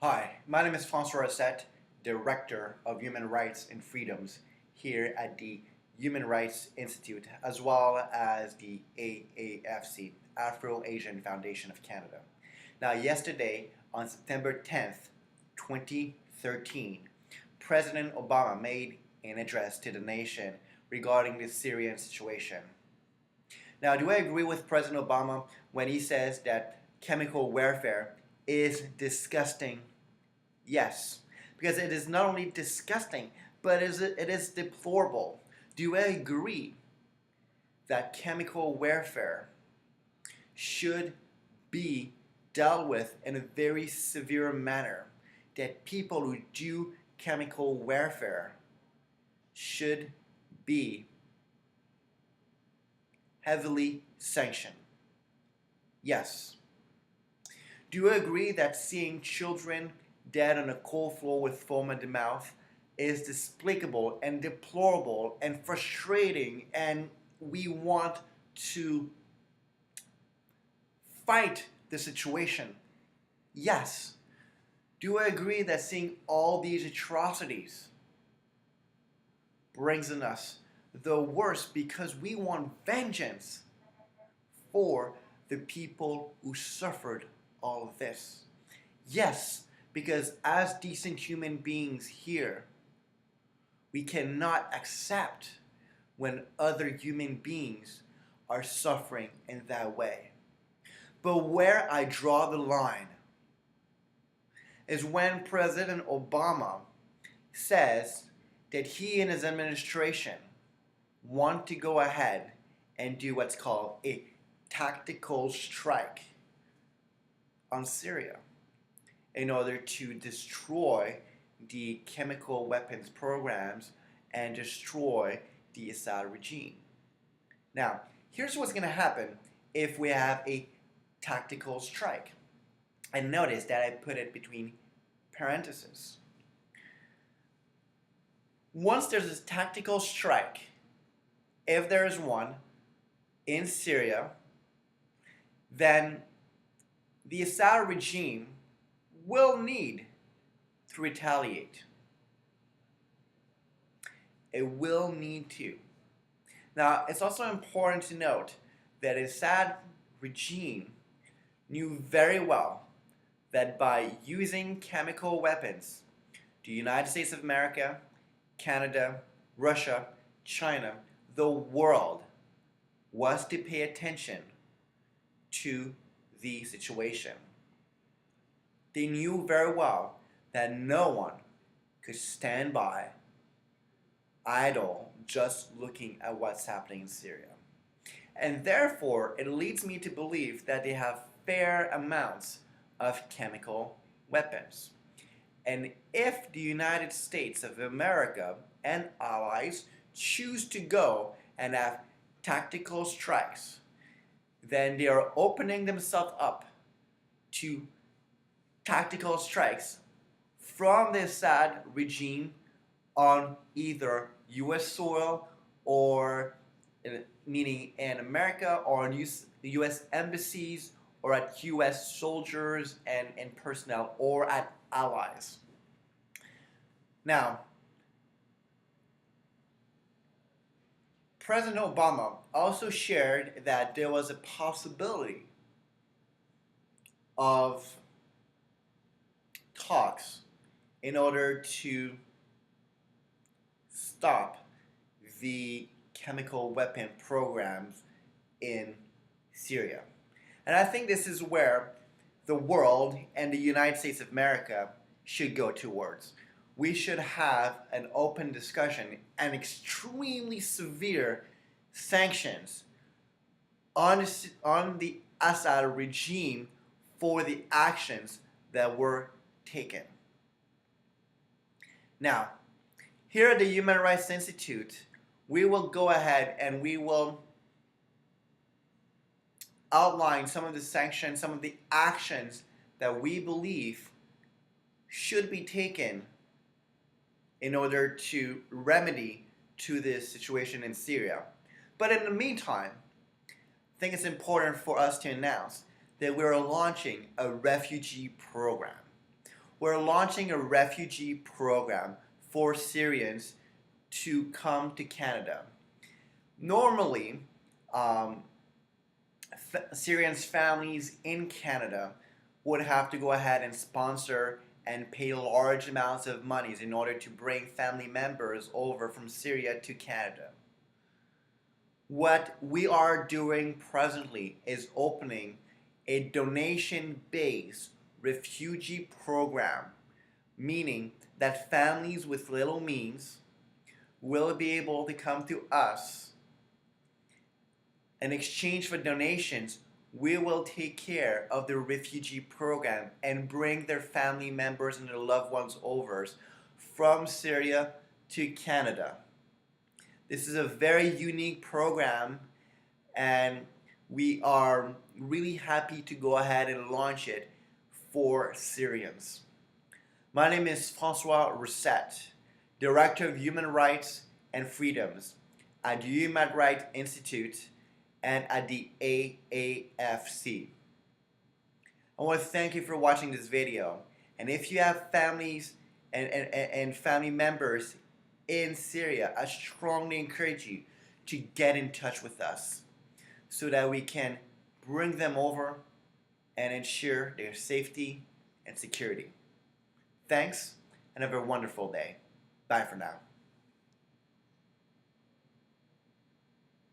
Hi, my name is François Rosette, Director of Human Rights and Freedoms here at the Human Rights Institute, as well as the AAFC, Afro-Asian Foundation of Canada. Now, yesterday, on September 10th, 2013, President Obama made an address to the nation regarding the Syrian situation. Now, do I agree with President Obama when he says that chemical warfare is disgusting? Yes, because it is not only disgusting, but it is deplorable. Do I agree that chemical warfare should be dealt with in a very severe manner? That people who do chemical warfare should be heavily sanctioned? Yes. Do you agree that seeing children dead on a cold floor with foam in the mouth is despicable and deplorable and frustrating, and we want to fight the situation? Yes. Do I agree that seeing all these atrocities brings in us the worst because we want vengeance for the people who suffered all of this? Yes, because as decent human beings here, we cannot accept when other human beings are suffering in that way. But where I draw the line is when President Obama says that he and his administration want to go ahead and do what's called a tactical strike on Syria in order to destroy the chemical weapons programs and destroy the Assad regime. Now, here's what's going to happen if we have a tactical strike. And notice that I put it between parentheses. Once there's a tactical strike, if there is one in Syria, then the Assad regime will need to retaliate. It will need to. Now, it's also important to note that the Assad regime knew very well that by using chemical weapons, the United States of America, Canada, Russia, China, the world was to pay attention to the situation. They knew very well that no one could stand by idle just looking at what's happening in Syria. And therefore, it leads me to believe that they have fair amounts of chemical weapons. And if the United States of America and allies choose to go and have tactical strikes, then they are opening themselves up to tactical strikes from the Assad regime on either U.S. soil or meaning in America or on U.S. embassies or at U.S. soldiers and personnel or at allies. Now, President Obama also shared that there was a possibility of talks in order to stop the chemical weapon programs in Syria. And I think this is where the world and the United States of America should go towards. We should have an open discussion and extremely severe sanctions on the Assad regime for the actions that were taken. Now, here at the Human Rights Institute, we will go ahead and we will outline some of the sanctions, some of the actions that we believe should be taken in order to remedy to this situation in Syria. But in the meantime, I think it's important for us to announce that we're launching a refugee program. we're launching a refugee program for Syrians to come to Canada. Normally, um, Syrians' families in Canada would have to go ahead and sponsor and pay large amounts of monies in order to bring family members over from Syria to Canada. What we are doing presently is opening a donation-based refugee program, meaning that families with little means will be able to come to us. In exchange for donations, we will take care of the refugee program and bring their family members and their loved ones over from Syria to Canada. This is a very unique program, and we are really happy to go ahead and launch it for Syrians. My name is Francois Rousset, Director of Human Rights and Freedoms at the Human Rights Institute and at the AAFC. I want to thank you for watching this video. And if you have families and family members in Syria, I strongly encourage you to get in touch with us so that we can bring them over and ensure their safety and security. Thanks, and have a wonderful day. Bye for now.